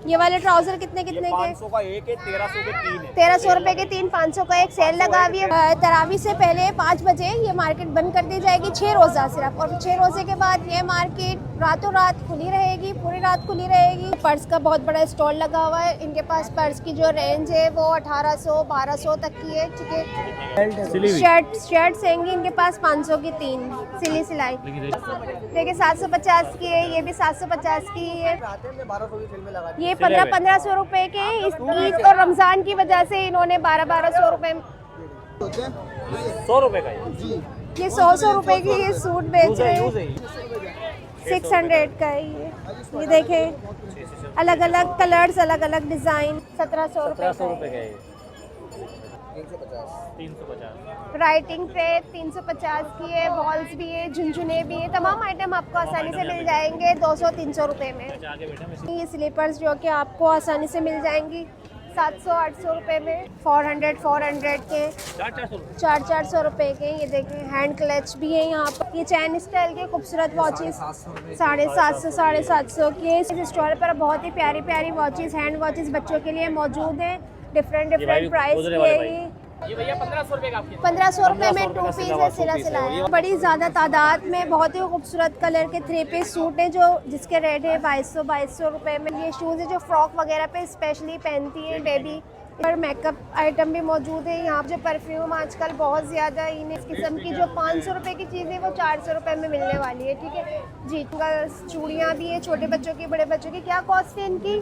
ये वाले ट्राउजर कितने कितने के? 500 का एक है, 1300 के 3 है। 1300 रुपए के 3, 500 का एक सेल लगा हुई है। तरावी से पहले 5 बजे ये मार्केट बंद कर दी जाएगी, 6 रोज़ा सिर्फ, और 6 रोज़े के बाद ये मार्केट रातों रात खुली रहेगी, पूरी रात खुली रहेगी। पर्स का बहुत बड़ा स्टॉल लगा हुआ है। इनके पास पर्स की जो रेंज है वो 1800, 1200 तक की है, ठीक है। शर्ट्स रहेंगी इनके पास 500 की 3 सिली सिलाई। देखिए 750 की है, ये भी 750 की है। ये 1500 रुपए के इस ईद और रमजान की वजह से इन्होंने 1200 रुपए 100 रुपए का है। ये 100 रुपए की ये सूट बेच रहे हैं। 600 का है ये देखें, अलग अलग कलर्स, अलग अलग डिजाइन। 1700 रुपए का है। 350 राइटिंग पे 350 की है। बॉल्स भी है, झुनझुने भी है, तमाम आइटम आपको आसानी से मिल जाएंगे 200-300 रुपए में। ये स्लीपर्स जो कि आपको आसानी से मिल जाएंगी 700-800 रुपए में। 400 के 400 रुपए के। ये देखें हैंड क्लच भी है यहाँ पर। ये चैन स्टाइल के खूबसूरत वॉचेस 750 750 के। इस स्टॉल पर बहुत ही प्यारी प्यारी वॉचेस, हैंड वॉचेस बच्चों के लिए मौजूद हैं। डिफरेंट प्राइस के। ये भैया 1500 रुपए का। 1500 रुपए में 2 पीस है सिला सिलाया। बड़ी ज़्यादा तादाद में बहुत ही खूबसूरत कलर के 3 पीस सूट है जो जिसके रेट है 2200 रुपए में। ये शूज़ है जो फ्रॉक वगैरह पे स्पेशली पहनती है बेबी। और मेकअप आइटम भी मौजूद है यहाँ। जो परफ्यूम आजकल बहुत ज़्यादा इन इस किस्म की जो 500 रुपए की चीज़ है वो 400 रुपए में मिलने वाली है, ठीक है जी। चूड़ियाँ भी है छोटे बच्चों की, बड़े बच्चों की। क्या कॉस्ट है इनकी?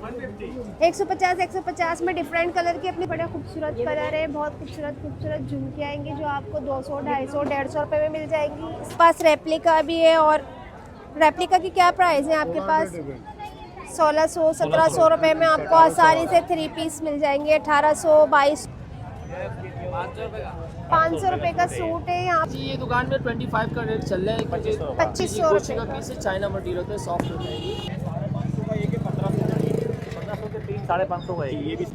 150 में डिफरेंट कलर की अपनी बड़े खूबसूरत कलर है। बहुत खूबसूरत झुमके आएंगे जो आपको 200, 250, 150 रुपए में मिल जाएंगी। इस पास रेप्लिका भी है। और रेप्लिका की क्या प्राइस है आपके पास? 1600, 1700 रुपए में आपको आसानी से 3 पीस मिल जाएंगे। 1800, 2200, 500 रुपए का सूट है यहाँ जी। ये दुकान में 25 का रेट चल रहा है। 2500 रुपए का पीस है, चाइना मटेरियल होता है, सॉफ्ट होता है। ये 1500 के 3, 550 का है। ये भी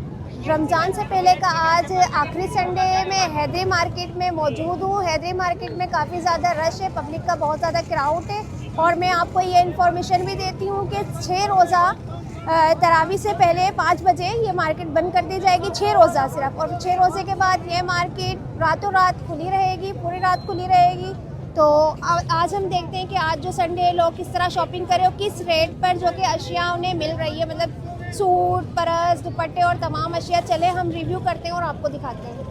रमज़ान से पहले का आज आखिरी संडे में हैदरी मार्केट में मौजूद हूँ। हैदरी मार्केट में काफ़ी ज़्यादा रश है, पब्लिक का बहुत ज़्यादा क्राउड है। और मैं आपको ये इन्फॉर्मेशन भी देती हूँ कि 6 रोज़ा तरावी से पहले 5 बजे ये मार्केट बंद कर दी जाएगी, 6 रोज़ा सिर्फ, और 6 रोज़े के बाद ये मार्केट रातों रात खुली रहेगी, पूरी रात खुली रहेगी। तो आज हम देखते हैं कि आज जो संडे है लोग किस तरह शॉपिंग करें और किस रेट पर जो कि अशिया उन्हें मिल रही है, मतलब सूट, पर्स, दुपट्टे और तमाम अशिया। चले हम रिव्यू करते हैं और आपको दिखाते हैं।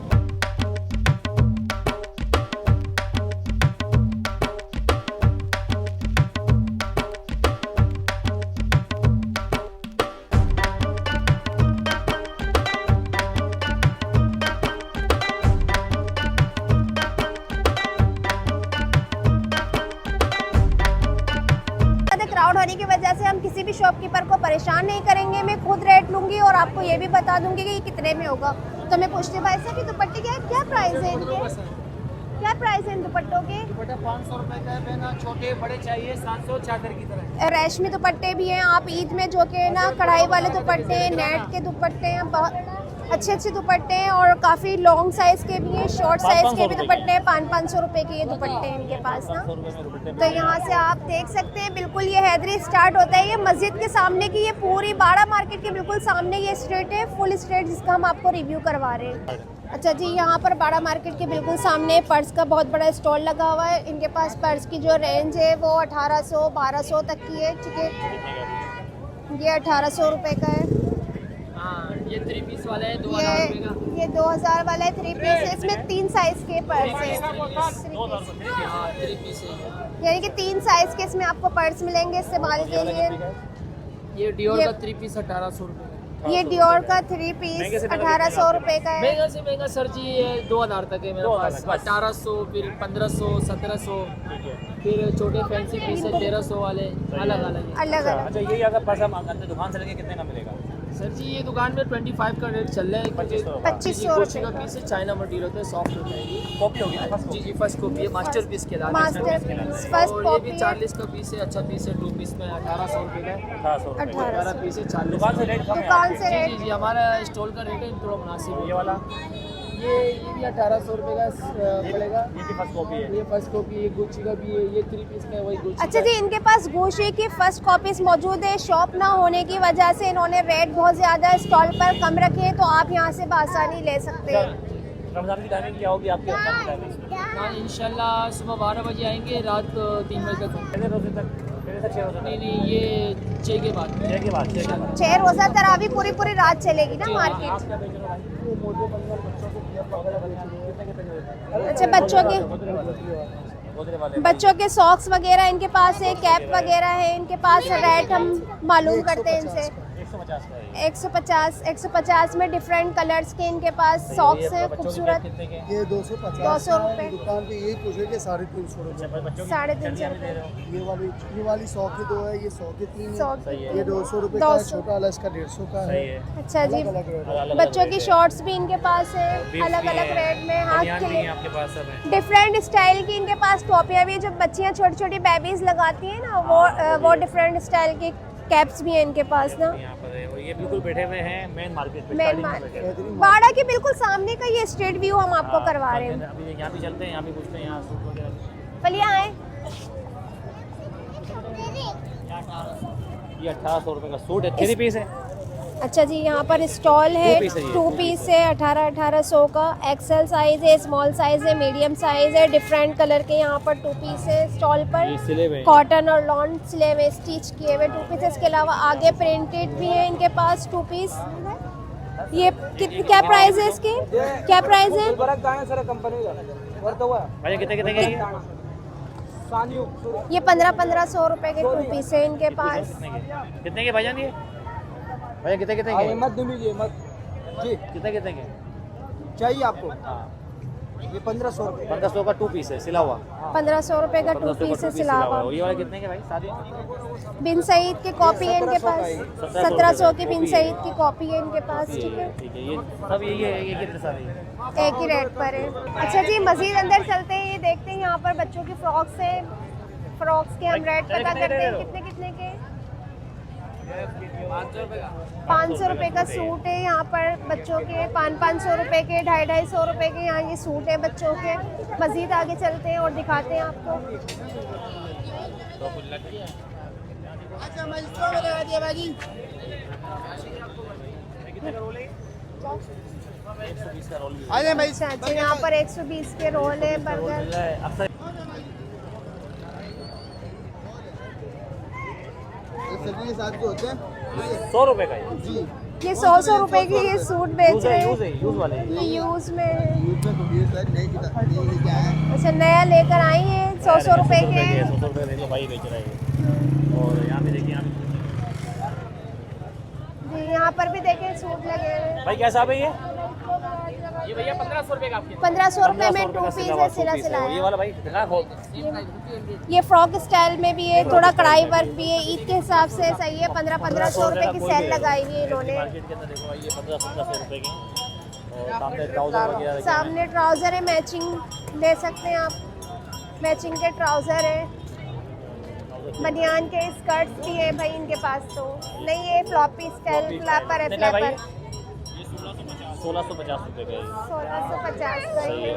क्राउड होने की वजह से हम किसी भी शॉपकीपर को परेशान नहीं करेंगे। मैं खुद रेट लूंगी और आपको ये भी बता दूंगी कि ये कितने में होगा। तो मैं पूछती भाई से कि दुपट्टे क्या प्राइस है इनके? क्या प्राइस है इन दुपट्टों के? दुपट्टा 500 रुपए का है ना, छोटे बड़े चाहिए 700, चादर की तरह। रेशमी दुपट्टे भी हैं। आप ईद में जो कि ना कढ़ाई वाले दुपट्टे, नेट के दुपट्टे हैं, बहुत अच्छे दुपट्टे हैं। और काफ़ी लॉन्ग साइज़ के भी हैं, शॉर्ट साइज़ के भी दुपट्टे हैं। 500 रुपए के ये दुपट्टे हैं इनके पास ना। तो यहाँ से आप देख सकते हैं बिल्कुल ये हैदरी स्टार्ट होता है। ये मस्जिद के सामने की ये पूरी बाड़ा मार्केट के बिल्कुल सामने ये स्ट्रीट है, फुल स्ट्रीट, जिसका हम आपको रिव्यू करवा रहे हैं। अच्छा जी, यहाँ पर बाड़ा मार्केट के बिल्कुल सामने पर्स का बहुत बड़ा स्टॉल लगा हुआ है। इनके पास पर्स की जो रेंज है वो 1800, 1200 तक की है, ठीक है। ये 1800 रुपए का है। ये 3 पीस वाला है 2000 रुपए का। ये 2000 वाला है 3 पीस है। इसमें 3 साइज के पर्स है, 3 पीस है, यानी कि 3 साइज के इसमें आपको पर्स मिलेंगे इस्तेमाल के लिए। ये डियोर का 3 पीस 1800 रुपए। ये डियोर का 3 पीस 1800 रुपए का है। महंगा से महंगा सर जी ये 2000 तक है मेरे पास। 1800, फिर 1500, 1700, फिर छोटे फैंसी पीस है 1300 वाले, अलग अलग। अच्छा, ये अगर पर्स हम अंदर दुकान से लेंगे कितने का मिलेगा? सर जी ये दुकान में 25 का रेट चल रहा है। 2500 रुपए का पीस है, चाइना मटेरियल होता है, सॉफ्ट होता है। ये कॉपी होगी ना? जी फर्स्ट कॉपी है, मास्टर पीस के बाद। मास्टरपीस फर्स्ट और ये कॉपी भी है। 40 का पीस है, अच्छा पीस है, 2 पीस में 1800 रुपए का है। 18 पीस है 40। दुकान से रेट कम है। दुकान से रेट जी हमारा स्टॉल का रेट है थोड़ा मुनासिब है। ये वाला ये भी 1800 रुपये का पड़ेगा। ये भी फर्स्ट कॉपी है। ये फर्स्ट कॉपी है, गुच्ची का भी है, ये 3 पीस का है, वही गुच्ची अच्छा जी, इनके पास गुच्ची की फर्स्ट कॉपीज मौजूद है। शॉप ना होने की वजह से इन्होंने रेट बहुत ज़्यादा स्टॉल पर कम रखे हैं, तो आप यहाँ से बआसानी ले सकते हैं। रमजान की टाइमिंग क्या होगी आपकी? रमजान की टाइमिंग हाँ, इंशाल्लाह सुबह 12 बजे आएंगे, रात 3 बजे तक। कितने रोजे तक? कितने से 6 रोजे नहीं तक? नहीं, ये 6 के बाद। 6 के बाद। 6 के बाद। 6 रोज़ा तरावी पूरी पूरी रात चलेगी ना जी, मार्केट। आप क्या बेच रहे हो भाई? ये मोटे बंगाल बच्चों को कितने अच्छा, बच्चों के गोदरे वाले बच्चों के सॉक्स वगैरह इनके पास है, कैप वगैरह है इनके पास। रेट हम मालूम करते हैं इनसे। 150 का है। 150 में डिफरेंट कलर्स के इनके पास सॉक्स हैं खूबसूरत। कितने के? ये 250 200 रुपए। दुकान पे यही पूछ रहे कि 350 रुपए। बच्चों की 350 चड्डियाँ भी दे रहे हो? ये वाली 100 की 2 है, ये 100 की 3 है। सॉक्स। सही है। ये 200 रुपए का है, 200 छोटा वाला इसका 150 का है। सही है। अच्छा जी, अलग रेट है। अलग-अलग बच्चों रेट की है। शॉर्ट्स भी इनके पास है बीफ अलग भी अलग है, रेट में। हाथ बनियान के भी है लिए आपके पास सब है। डिफरेंट स्टाइल की इनके पास टोपियाँ भी है। जो बच्चियाँ छोटी छोटी बेबीज लगाती हैं ना, वो डिफरेंट स्टाइल के कैप्स भी हैं इनके पास ना। यहाँ पर है और ये बिल्कुल बैठे हुए हैं मेन मार्केट पे। मेन स्टार्टिंग में बैठे हुए हैं। वाड़ा के बिल्कुल सामने का ये स्ट्रीट व्यू हम आपको हाँ, करवा रहे हैं। अभी यहाँ भी चलते हैं, यहाँ भी पूछते हैं यहाँ सूट वगैरह भी। चलिए आए। ये 1800 रुपये का सूट है, 3 पीस है। अच्छा जी, यहाँ पर स्टॉल है। 2 पीस है ये। 2 पीस है 1800 का। एक्सेल साइज है, स्मॉल साइज है, मीडियम साइज है। डिफरेंट कलर के यहाँ पर 2 पीस है स्टॉल पर। ये सिले हुए हैं। कॉटन और लॉन सिले हुए स्टिच किए हुए 2 पीस। इसके अलावा आगे प्रिंटेड भी है इनके पास 2 पीस। ये क्या प्राइस है इसकी? क्या प्राइस है? भाई कितने कितने के हैं ये? ये 1500 रुपए के 2 पीस है इनके पास। कितने के भाईजान ये? भैया कितने कितने के? मत लीजिए मत जी, कितने कितने के? चाहिए आपको हाँ, ये 1500 रुपए। 1500 का 2 पीस है सिला हुआ। 1500 रुपए का 2 1500 पीस है का सिला हुआ। ये वाले कितने के भाई? सादी बिन सईद की कॉपी है इनके पास। 1700 की बिन सईद की कॉपी है इनके पास। ठीक है, ठीक है। ये सब यही है, ये कितने सारे हैं? एक ही रेट पर है। अच्छा जी, मजीद अंदर चलते हैं। ये देखते हैं यहाँ पर बच्चों की फ्रॉक्स है। फ्रॉक्स के हम रेट पता करते हैं कितने कितने के। 500 रुपए का सूट है यहाँ पर बच्चों के। 500 रुपए के, 250 रुपए के यहाँ ये सूट है बच्चों के। मजीद आगे चलते हैं और दिखाते हैं आपको। कितने का रोल है? 120 का रोल भी आ जाए भाई। अच्छा अच्छा, यहाँ पर 120 के रोल है, बर्गर। मिल रहा है अक्सर। सर्दी के साथ जो होते हैं 100 रुपए का है। जी, ये 100 रुपए के ये सूट बेच यूज रहे है, यूज हैं। है, यूज वाले हैं। ये यूज में है। यूथ में तो ये सर नई लेके आए हैं। अच्छा, नया लेकर आई है। 100 रुपए के। 100 रुपए देख लो भाई बेच रहा है ये। और यहाँ भी देखिए, यहाँ भी जी, यहाँ पर भी देखें सूट लगे हैं। भाई कैसा है ये? ये भैया 1500 रुपये का आपके। 1500 रुपए में 2 का पीस सिला है हुआ सिला 2 पीस है। और ये सिलाया। वाला भाई दिखा खोल। ये फ्रॉक स्टाइल में भी है, थोड़ा कढ़ाई वर्क भी है। ईद के हिसाब से सही है। 1500 रुपए की सेल लगाई हुई है इन्होंने। मार्केट के अंदर देखो भाई, ये 1500 रुपए की। और सामने ट्राउजर वगैरह रखे हैं। सामने ट्राउजर है, मैचिंग ले सकते हैं आप। मैचिंग के ट्राउजर है। बनियान के स्कर्ट्स भी है भाई इनके पास। तो नहीं, ये फ्लॉपी स्टाइल फ्लैपर है। कितने का भाई? फ्लैपर 1650 रुपए का है। 1650 का ही है।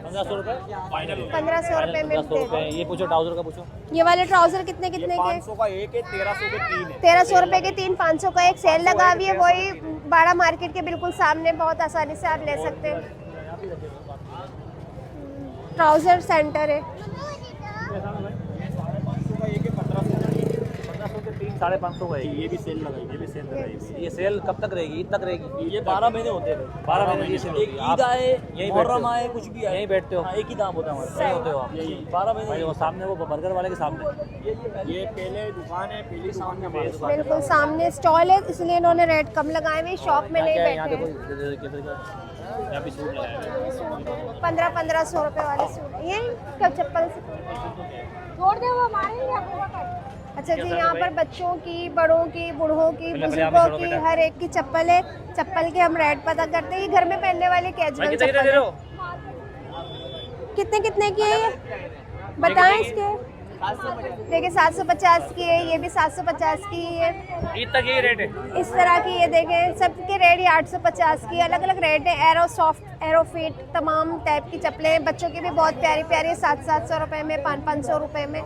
1500 रुपए फाइनल। 1500 रुपए में 1500 रुपए। ये पूछो ट्राउजर का पूछो। ये वाले ट्राउजर कितने कितने के? 500 का एक है, 1300 के 3 है। 1300 रुपए के 3, 500 का एक। सेल लगा हुई है, वही बाड़ा मार्केट के बिल्कुल सामने। बहुत आसानी से आप ले सकते हैं। ट्राउजर सेंटर है। 1500 के 3, 550 का है। ये भी सेल लगाई, ये भी सेल लगाई। ये सेल कब तक रहेगी? ईद तक रहेगी? ये 12 महीने होते हैं। 12 महीने की सेल होती है। ईद आए, यहीं मुहर्रम बैठते आए, हो? कुछ भी आए, यहीं बैठते हो? हाँ, एक ही दाम होता है हमारा। यहीं होते हो आप? यही 12 भाई महीने। वो सामने वो बर्गर वाले के सामने ये पहले दुकान है, पहली दुकान में हमारी दुकान। बिल्कुल सामने स्टॉल है, इसलिए इन्होंने रेट कम लगाए हुए। शॉप में नहीं यहाँ बैठे देखो, हैं। यहाँ भी सूट लगाया हुआ है। 1500 रुपए वाले सूट। ये कब चप्पल से छोड़ दे, वो मारेंगे। अच्छा जी, यहाँ पर बच्चों की, बड़ों की, बूढ़ों की, बुजुर्गों की, हर एक की चप्पल है। चप्पल के हम रेट पता करते हैं। ये घर में पहनने वाले कैजुअल कितने चप्पल दे रहे है। हो? कितने कितने की है ये? बताएं इसके। देखिए 750 की है, ये भी 750 की है। ईद तक यही रेट है। इस तरह की ये देखें, सबके रेट ये 850 की, अलग अलग रेट है। एरो सॉफ्ट, एरो फिट, तमाम टाइप की चप्पलें हैं। बच्चों की भी बहुत प्यारी प्यारी, 700 रुपये में, 500 रुपये में।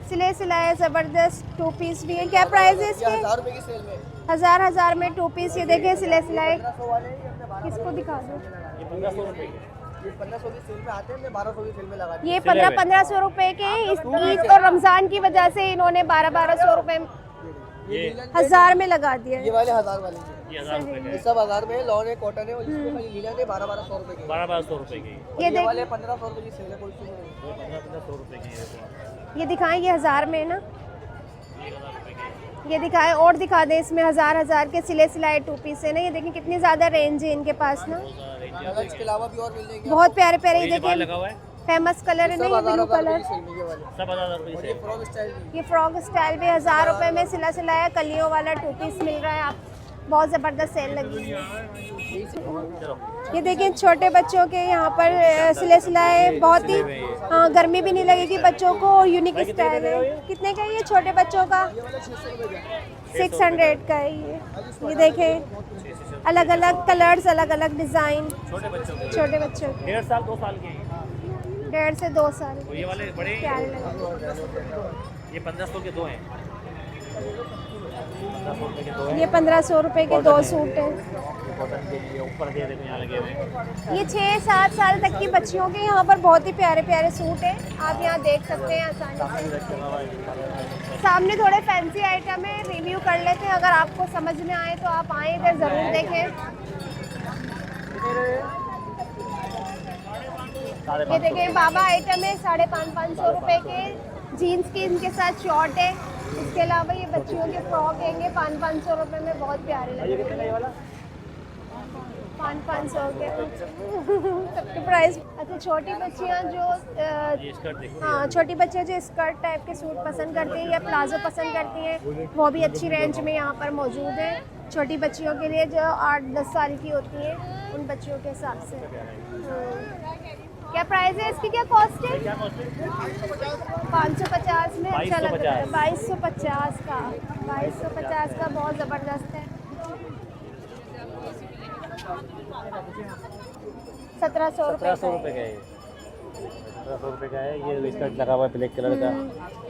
सिले सिलाए ज़बरदस्त 2 पीस भी है। क्या प्राइस है इसके? 1000 रुपए की सेल में। 1000 में 2 पीस। ये देखें सिले सिलाए, किसको दिखा दो। ये 1500 रुपए की। ये 1500 की सेल में आते हैं, हमने 1200 की सेल में लगा दिया। ये 1500 रुपए के। इस ईद और रमज़ान की वजह से इन्होंने 1200 रुपए ये 1000 में लगा दिया। ये वाले 1000 वाले हैं। ये 1000 रुपए ये के। सब 1000 में है, लॉन है, कॉटन है, और इसमें खाली लीलन है 1200 रुपए के। 1200 रुपए की। और ये ये देख, वाले 1500 रुपए की सेल है, कोई चीज़ नहीं। 1500 रुपए की। ये दिखाएं, ये 1000 में है ना। 1000 रुपए की। ये दिखाएं और दिखा दें, इसमें 1000 के सिले सिलाए 2 पीस है ना। ये देखें कितनी ज़्यादा रेंज है इनके पास ना, अगर इसके अलावा भी और मिल जाएंगे। बहुत प्यारे प्यारे। ये ये बाल देखें लगा हुआ है। फेमस कलर है ना, ये ब्लू कलर। सब 1000 रुपए और से। ये फ्रॉक स्टाइल भी। ये फ्रॉक स्टाइल भी 1000 रुपए में सिला सिलाया कलियों वाला 2 पीस मिल रहा है। आप बहुत ज़बरदस्त सेल लगी है। चलो ये देखिए छोटे बच्चों के यहाँ पर सिले सिलाए, बहुत ही हाँ, गर्मी भी नहीं लगेगी बच्चों को। और यूनिक स्टाइल है। कितने का है ये छोटे बच्चों का? 600 का है ये देखें, अलग अलग कलर्स, अलग अलग डिज़ाइन। छोटे बच्चों के। छोटे बच्चों के 1.5 साल 2 साल के हैं। 1.5 से 2 साल और ये वाले बड़े प्यारे लगे। ये 1500 के 2 हैं। 1500 रुपए के 2 हैं। ये 1500 रुपए के 2 सूट हैं। कॉटन के लिए ऊपर दे देखो यहाँ लगे हुए हैं। ये 6-7 साल तक की बच्चियों के यहाँ पर बहुत ही प्यारे प्यारे सूट हैं। आप यहाँ देख सकते हैं आसानी से। सामने थोड़े फैंसी आइटम है, रिव्यू कर लेते हैं। अगर आपको समझ में आए तो आप आए इधर ज़रूर देखें। ये देखें बाबा आइटम है, 550 रुपए के। जीन्स की इनके साथ शॉर्ट है। इसके अलावा ये बच्चियों के फ्रॉक हैंगे 500 रुपए में, बहुत प्यारे लगे। 500 के सबके प्राइस। अच्छा छोटी बच्चियाँ जो ये स्कर्ट देखो। हाँ, छोटी बच्चियाँ जो स्कर्ट टाइप के सूट पसंद करती हैं या प्लाजो पसंद करती हैं, वो भी अच्छी रेंज में यहाँ पर मौजूद है। छोटी बच्चियों के लिए जो 8-10 साल की होती हैं, उन बच्चियों के हिसाब से। क्या प्राइस है इसकी, क्या कॉस्ट है? क्या कॉस्ट है? 550 में अच्छा लग रहा है। 2250 का 2250 का बहुत ज़बरदस्त है। 1700 रुपये 1700 रुपए का है। 1700 रुपए का है। ये स्कर्ट लगा हुआ है ब्लैक कलर का।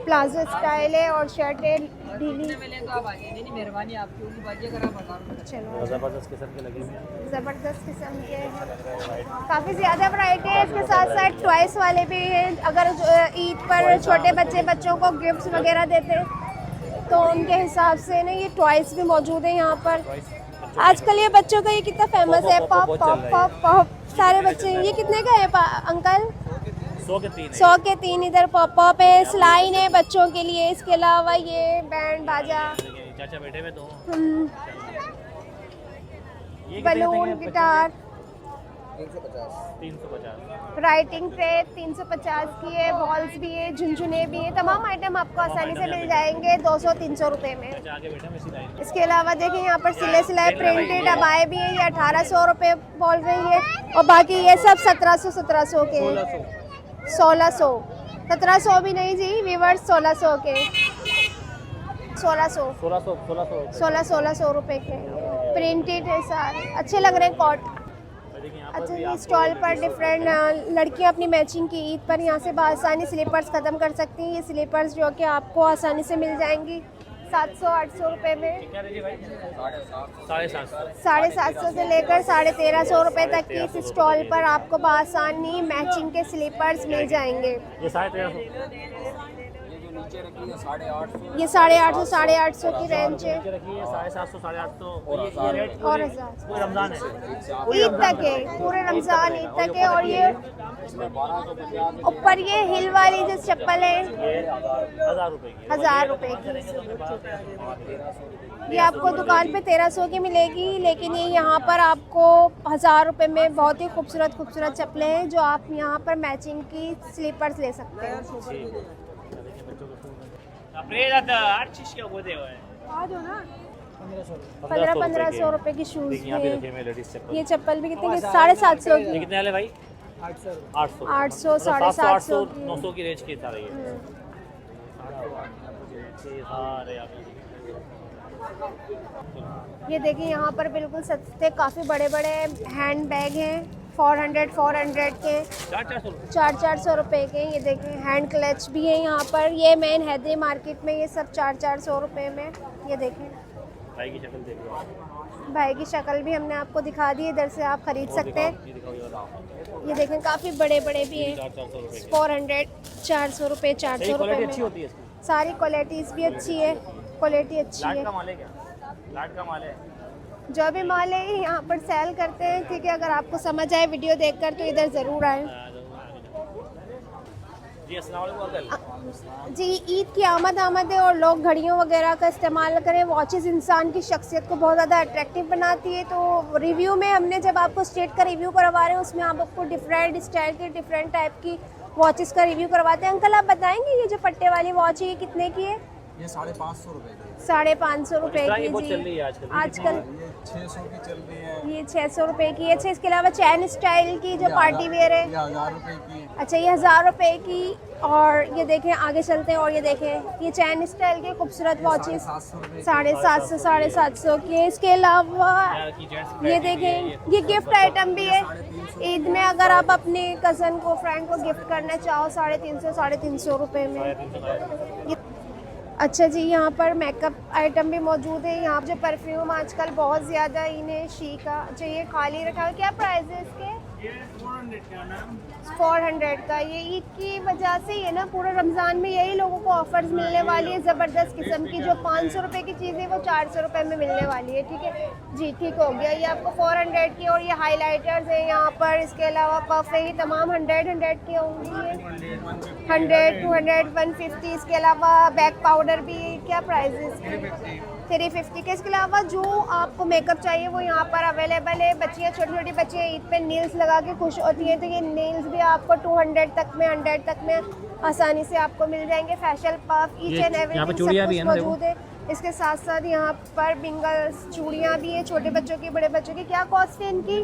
प्लाजो स्टाइल है और शर्ट है ढीली। मेहरबानी आपकी होगी बाजी, अगर आप बता रहे चलो जबरदस्त किस्म के लगे हुए हैं। ज़बरदस्त किस्म के काफ़ी ज़्यादा वैरायटी है। इसके साथ साथ टॉयस वाले भी हैं। अगर ईद पर छोटे बच्चों को गिफ्ट्स वगैरह देते हैं तो उनके हिसाब से ना ये टॉयस भी मौजूद है यहाँ पर। आजकल ये बच्चों का ये कितना फेमस है, पॉप पॉप पॉप पॉप। सारे बच्चे, ये कितने का है अंकल? 100 के 3 100 के 3। इधर पॉप पॉप है, स्लाइन है बच्चों के लिए। इसके अलावा ये बैंड बाजा, चाचा बैठे हुए तो बलून, गिटार। 350। राइटिंग ट्रे 350 की है। बॉल्स भी है, झुनझुने भी है। तमाम आइटम आपको आसानी से मिल जाएंगे 200-300 रुपए में। चाचा आगे बैठे मैं सीधा आएंगे। इसके अलावा देखिए यहाँ पर सिले सिलाए प्रिंटेड अबाए भी है। ये 1800 रुपए बोल रही है। और बाकी ये सब 1700 के हैं। 1600 1700 भी नहीं जी वीवर्स, 1600 के 1600 रुपए के प्रिंटेड है सारे। अच्छे लग रहे हैं कॉट। अच्छा ये स्टॉल पर डिफरेंट लड़कियां अपनी मैचिंग की ईद पर यहाँ से आसानी स्लीपर्स ख़त्म कर सकती हैं। ये स्लीपर्स जो कि आपको आसानी से मिल जाएंगी 700-800 रुपए में। 750 से लेकर 1350 रुपए तक की इस स्टॉल पर आपको बआसानी मैचिंग के स्लीपर्स मिल जाएंगे। ये 1350। ये 850 850 की रेंज है। 750 850 और 1000 पूरे रमजान है। ईद तक है, पूरे रमजान ईद तक है। और ये ऊपर ये हिल वाली जो चप्पल है ये 1000 रुपए की। 1000 रुपए की। ये आपको दुकान पे 1300 की मिलेगी, लेकिन ये यहाँ पर आपको 1000 रुपए में बहुत ही खूबसूरत चप्पलें हैं जो आप यहाँ पर मैचिंग की स्लीपर्स ले सकते हैं। 1500 रुपए की शूज़ देखिए यहाँ पे है। रखे हुए लेडीज चप्पल। ये चप्पल भी कितने की? 750 ये की। कितने वाले भाई? 800 800 800, 750 की। 900 की रेंज की सारे ये सारे ये देखिए यहाँ पर बिल्कुल सस्ते काफ़ी बड़े बड़े हैंड बैग हैं 400 के 400 रुपए के। ये देखिए हैंड क्लच भी है यहाँ पर, ये मेन हैदरी मार्केट में ये सब 400 रुपए में। ये देखें भाई की शक्ल देख लो, भाई की शक्ल भी हमने आपको दिखा दी, इधर से आप खरीद सकते हैं। ये दिखाओ, ये बताओ। ये देखें काफ़ी बड़े बड़े भी हैं 400 रुपए 400 400 रुपये 400 रुपये क्वालिटी अच्छी में। होती है इसकी। सारी क्वालिटीज़ भी अच्छी है, क्वालिटी अच्छी लाट है। का माल है क्या? लाट का माल है। जो भी माल है यहाँ पर सेल करते हैं, ठीक है। अगर आपको समझ आए वीडियो देखकर तो इधर ज़रूर आए। जी अस्सलाम वालेकुम अंकल। जी ईद की आमद है और लोग घड़ियों वगैरह का इस्तेमाल करें। वॉचेस इंसान की शख्सियत को बहुत ज़्यादा अट्रैक्टिव बनाती है। तो रिव्यू में हमने जब आपको स्टेट का रिव्यू करवा रहे हैं उसमें आप आपको डिफरेंट स्टाइल की डिफरेंट टाइप की वॉचेस का रिव्यू करवाते हैं। अंकल आप बताएंगे ये जो पट्टे वाली वॉच है ये कितने की है? ये 550 रुपए की 550 रुपए ये की बहुत चल रही जी। है आजकल। आजकल ये 600 की चल रही है। ये 600 रुपए की है। अच्छा इसके अलावा चैन स्टाइल की जो पार्टी वेयर है, ये 1000 रुपए की। अच्छा ये 1000 रुपए की। और ये देखें आगे चलते हैं और ये देखें ये चैन स्टाइल के खूबसूरत वॉचेस 750 की है। इसके अलावा ये देखें ये गिफ्ट आइटम भी है। ईद में अगर आप अपने कज़न को फ्रेंड को गिफ्ट करना चाहो 350 रुपए में। अच्छा जी यहाँ पर मेकअप आइटम भी मौजूद है। यहाँ जो परफ्यूम आजकल बहुत ज़्यादा इन्हें शी का। अच्छा ये खाली रखा है, क्या प्राइस है इसके? 400 का। ये ईद की वजह से ये ना पूरे रमज़ान में यही लोगों को ऑफर्स मिलने वाली है ज़बरदस्त किस्म की। जो 500 रुपये की चीज़ है वो 400 रुपये में मिलने वाली है, ठीक है जी। ठीक हो गया, ये आपको 400 की। और ये हाइलाइटर्स हैं यहाँ पर। इसके अलावा पफ है, ये तमाम 100 की होंगी, ये 100, 200, 150। इसके अलावा बैक पाउडर भी, क्या प्राइस है इसकी? 350 के। इसके अलावा जो आपको मेकअप चाहिए वो यहाँ पर अवेलेबल है। बच्चियाँ छोटी छोटी बच्चियाँ ईद पे नेल्स लगा के खुश होती हैं, तो ये नेल्स भी आपको 200 तक में 100 तक में आसानी से आपको मिल जाएंगे। Facial puff each and everything सब कुछ मौजूद है। इसके साथ साथ यहाँ पर बिंगल्स चूड़ियाँ भी है, छोटे बच्चों की बड़े बच्चों की। क्या कॉस्ट है इनकी?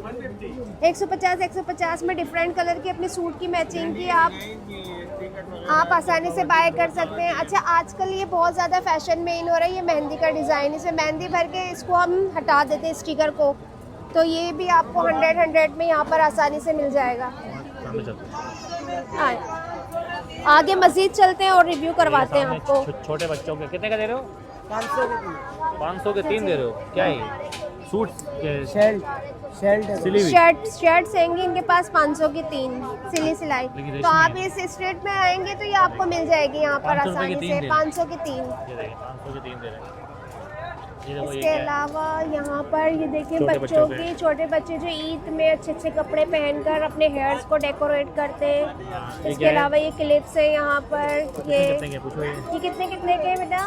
150 में डिफरेंट कलर की अपने सूट की मैचिंग की आप आसानी से बाय कर सकते हैं। अच्छा आजकल ये बहुत ज़्यादा फैशन में इन हो रहा है, ये मेहंदी का डिज़ाइन। इसे मेहंदी भर के इसको हम हटा देते हैं स्टिकर को, तो ये भी आपको 100 में यहाँ पर आसानी से मिल जाएगा। आगे मज़ीद चलते हैं और रिव्यू करवाते हैं आपको। छोटे बच्चों के कितने का दे रहे हो? 500 के 3 दे रहे हो। क्या है सूट? शर्ट सेंगे इनके पास 500 की 3 सिली सिलाई। तो आप इस स्ट्रीट में आएंगे तो ये आपको मिल जाएगी यहाँ पर आसानी से 500 की 3। ये देखिए 500 के 3 दे रहे हैं। इसके अलावा यहाँ पर ये देखिए बच्चों की, छोटे बच्चे जो ईद में अच्छे अच्छे कपड़े पहनकर अपने हेयर्स को डेकोरेट करते हैं। इसके अलावा ये क्लिप्स है यहाँ पर। ये कितने के बेटा?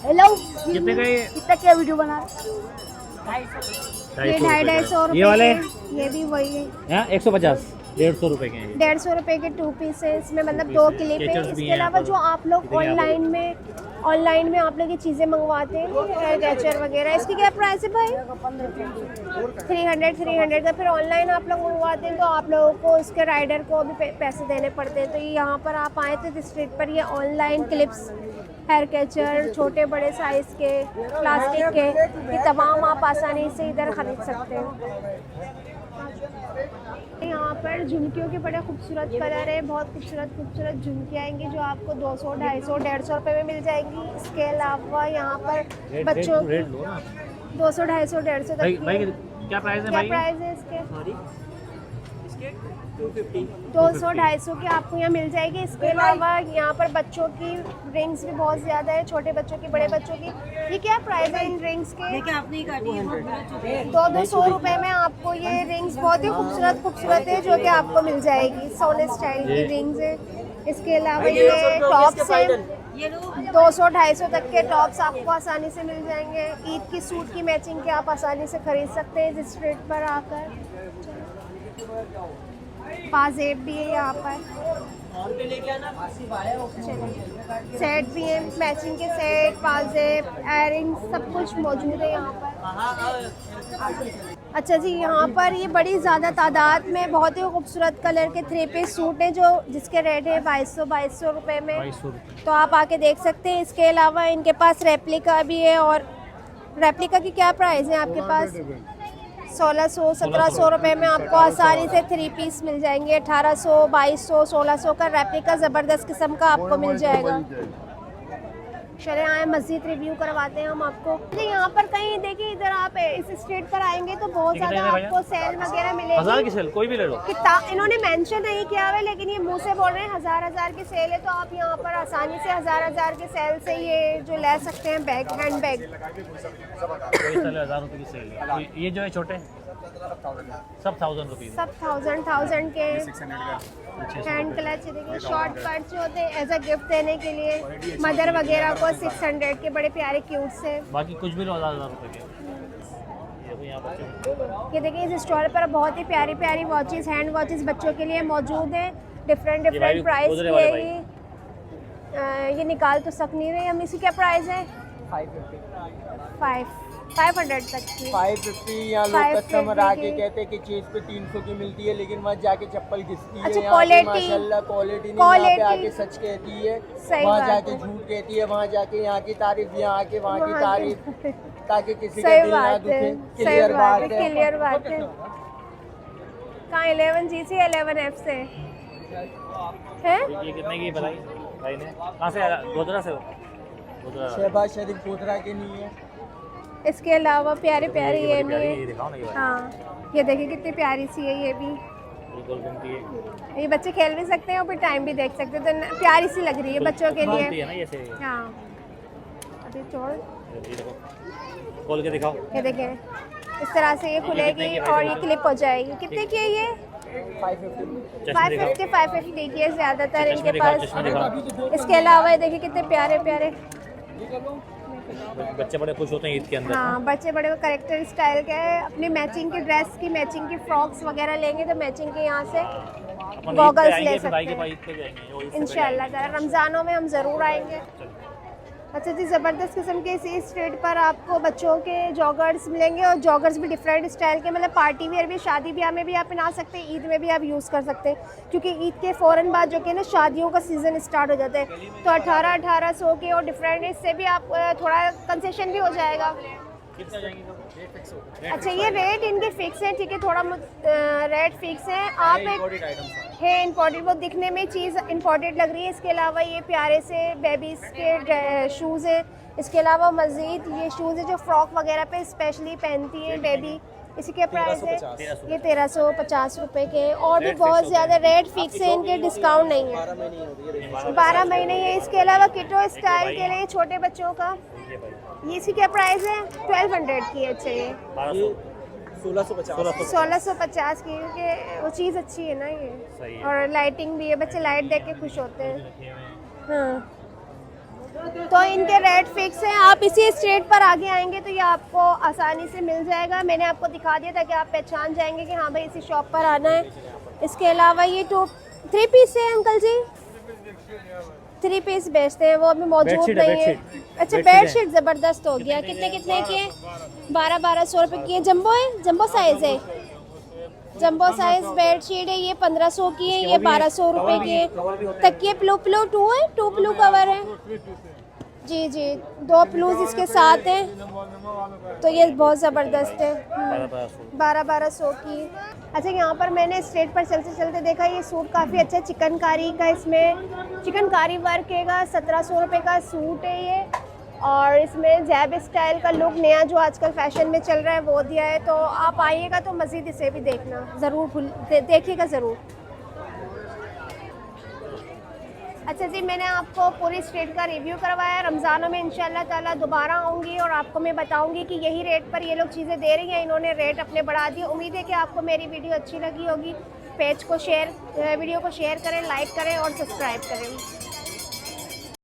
हेलो कितने का ये? कितना क्या वीडियो बना? ये 250 रुपए। ये वाले? ये भी वही है 150 150 रुपए के हैं। 150 रुपए के 2 पीसेस में, मतलब 2 क्लिप है। इसके अलावा जो आप लोग ऑनलाइन में आप लोग ये चीज़ें मंगवाते हैं हेयर कैचर वगैरह, इसकी क्या प्राइस है भाई? 300 का। फिर ऑनलाइन आप लोग मंगवाते हैं तो आप लोगों को इसके राइडर को भी पैसे देने पड़ते हैं। तो ये यहाँ पर आप आए थे स्ट्रीट पर, ये ऑनलाइन क्लिप्स, हेयर कैचर, छोटे बड़े साइज़ के, प्लास्टिक के, ये तमाम आप आसानी से इधर ख़रीद सकते हैं। यहाँ पर झुमकियों के बड़े खूबसूरत कलर है, बहुत खूबसूरत झुमकी आएंगी जो आपको 200, 250, 150 रुपये में मिल जाएगी। इसके अलावा यहाँ पर बच्चों 200, 250, 150 तक की। क्या प्राइस है क्या प्राइस है इसके? 200, 250 की आपको यहाँ मिल जाएगी। इसके अलावा यहाँ पर बच्चों की रिंग्स भी बहुत ज़्यादा है, छोटे बच्चों की, बड़े बच्चों की। ये क्या प्राइस है इन रिंग्स के? 200 रुपए में आपको ये रिंग्स बहुत ही खूबसूरत है जो कि आपको मिल जाएगी। सोने स्टाइल की रिंग्स है। इसके अलावा ये टॉप्स है, 200, 250 तक के टॉप्स आपको आसानी से मिल जाएंगे। ईद की सूट की मैचिंग के आप आसानी से खरीद सकते हैं इस स्ट्रीट पर आकर। पाजेब भी है यहाँ पर, सेट भी है, मैचिंग के सेट, पाजेब, एयरिंग्स सब कुछ मौजूद है यहाँ पर। अच्छा जी, यहाँ पर ये बड़ी ज़्यादा तादाद में बहुत ही खूबसूरत कलर के 3 पीस सूट हैं जो जिसके रेट है 2200 रुपये में। 2200 रुपये। तो आप आके देख सकते हैं। इसके अलावा इनके पास रेप्लिका भी है। और रेप्लिका की क्या प्राइस है आपके पास? 1600-1700 रुपये में आपको आसानी से 3 पीस मिल जाएंगे। 1800, 2200, 1600 का रेप्लिका ज़बरदस्त किस्म का आपको मिल जाएगा। चले आए मस्जिद रिव्यू करवाते हैं हम आपको। यहाँ पर कहीं देखिए, इधर आप इस स्ट्रीट पर आएंगे तो बहुत ज़्यादा आपको सेल वगैरह 1000 मिलेगी। की सेल कोई भी ले लो। कितना इन्होंने मेंशन नहीं किया हुआ है, लेकिन ये मुंह से बोल रहे हैं 1000 की सेल है। तो आप यहाँ पर आसानी से 1000 की सेल से ये जो ले सकते हैं बैग, हैंड बैग। 1000 रुपये की सेल है। तो ये जो है छोटे सब 1000 रुपीज़। सब 1000 के हैंड क्लच। देखिए शॉर्ट कट जो होते हैं एज अ गिफ्ट देने के लिए मदर वगैरह को 600 के बड़े प्यारे क्यूट से। बाकी कुछ भी लो 1000 रुपये के। ये तो यहाँ पर ये देखिए इस स्टॉल पर बहुत ही प्यारी प्यारी वॉचेस, हैंड वॉचेस बच्चों के लिए मौजूद हैं। डिफरेंट प्राइस की है। ये निकाल तो सक नहीं रहे हम। इसकी क्या प्राइस है? 500 तक की। 550। यहाँ लोग कस्टमर आके कहते हैं कि चीज पे 300 की मिलती है, लेकिन वहाँ जाके चप्पल घिसती है। अच्छा, यहाँ पे क्वालिटी- माशाल्लाह क्वालिटी नहीं, यहाँ पे आके सच कहती है, सही वहाँ बात जाके है। झूठ कहती है, वहाँ जाके यहाँ की तारीफ, यहाँ आके वहाँ की तारीफ, ताकि किसी का सही दिल ना बात है, दुखे। सही क्लियर बात बात है, है। क्लियर बात है। कहाँ 11G से 11F से है? ये कितने की बताइए भाई ने? कहाँ से आया? गोधरा से हो? गोधरा। शहबाज शरीफ गोधरा के नहीं है। इसके अलावा प्यारे प्यारे ये भी ये है। दिखाओ ना ये भाई। हाँ, ये देखिए कितनी प्यारी सी है ये भी। गोल घूमती है। ये बच्चे खेल भी सकते हैं और फिर टाइम भी देख सकते हैं। तो प्यारी सी लग रही है बच्चों के घूमती लिए। है ना ये से। हाँ, अभी छोड़। ये देखो खोल के दिखाओ। ये देखें इस तरह से ये खुलेगी और ये क्लिप हो जाएगी। कितने की है ये? 550 550 की है ज़्यादातर इनके पास। इसके अलावा ये देखिए कितने प्यारे प्यारे। बच्चे बड़े खुश होते हैं ईद के अंदर। हाँ, बच्चे बड़े को करेक्टर स्टाइल के है। अपनी मैचिंग की ड्रेस की, मैचिंग की फ्रॉक्स वगैरह लेंगे तो मैचिंग के यहाँ से अपन गॉगल्स ईद पे ले आएंगे, फिर भाई सकते के पास हैं ईद पे भी आएंगे। वो ईद से इंशाल्लाह ताला। रमज़ानों में हम ज़रूर आएंगे। अच्छा जी, ज़बरदस्त किस्म के इसी स्ट्रीट पर आपको बच्चों के जॉगर्स मिलेंगे। और जॉगर्स भी डिफरेंट स्टाइल के, मतलब पार्टी वेयर भी, शादी ब्याह में भी आप पहना सकते हैं, ईद में भी आप यूज़ कर सकते हैं। क्योंकि ईद के फ़ौरन बाद जो कि ना शादियों का सीज़न स्टार्ट हो जाता है, तो 1800 के और डिफरेंट इससे भी आप थोड़ा कंसेशन भी हो जाएगा। कितना जाएंगे सब? रेट फिक्स हो। अच्छा, ये रेट इनके फिक्स है, ठीक है। थोड़ा रेट फिक्स है। आप एक है इम्पोर्टेड, वो दिखने में चीज़ इम्पोर्टेड लग रही है। इसके अलावा ये प्यारे से बेबीज़ के शूज़ हैं। इसके अलावा मज़ीद ये शूज़ है जो फ्रॉक वगैरह पे स्पेशली पहनती हैं बेबी। इसी के प्राइस है ये 1350 रुपये के। और भी बहुत ज़्यादा रेट फिक्स है इनके, डिस्काउंट नहीं है। 12 महीने ये। इसके अलावा किटो स्टाइल के लिए छोटे बच्चों का ये इसी क्या प्राइस है? 1200 की है। अच्छा, ये 1650 की, क्योंकि वो चीज़ अच्छी है ना ये। सही है। और लाइटिंग भी है, बच्चे लाइट देख के खुश होते हैं। हाँ, तो इनके रेट फिक्स हैं। आप इसी स्ट्रीट पर आगे आएंगे तो ये आपको आसानी से मिल जाएगा। मैंने आपको दिखा दिया था कि आप पहचान जाएंगे कि हाँ भाई इसी शॉप पर आना है। इसके अलावा ये 3 पीस है अंकल जी। 3 पीस बेचते हैं, वो अभी मौजूद नहीं है। अच्छा, बेडशीट ज़बरदस्त हो गया। कितने कितने की है? 1200 रुपये की है। जंबो है, जंबो साइज़ है। जंबो साइज़ बेडशीट है। ये 1500 की है, ये 1200 रुपये की है। तकिए पिलो 2 है, 2 पिलो कवर है। जी जी, 2 पिलोज इसके साथ हैं। तो ये बहुत ज़बरदस्त है। 1200 की। अच्छा, यहाँ पर मैंने स्ट्रीट पर चलते चलते देखा ये सूट काफ़ी अच्छा है, चिकनकारी का। इसमें चिकनकारी वर्क है। 1700 रुपये का सूट है ये। और इसमें जैब स्टाइल का लुक नया जो आजकल फैशन में चल रहा है वो दिया है। तो आप आइएगा तो मज़ीद इसे भी देखना ज़रूर, देखिएगा ज़रूर। अच्छा जी, मैंने आपको पूरी स्ट्रीट का रिव्यू करवाया। रमज़ानों में इंशाल्लाह ताला दोबारा आऊँगी और आपको मैं बताऊँगी कि यही रेट पर ये लोग चीज़ें दे रही हैं। इन्होंने रेट अपने बढ़ा दिए। उम्मीद है कि आपको मेरी वीडियो अच्छी लगी होगी। पेज को शेयर, वीडियो को शेयर करें, लाइक करें और सब्सक्राइब करें।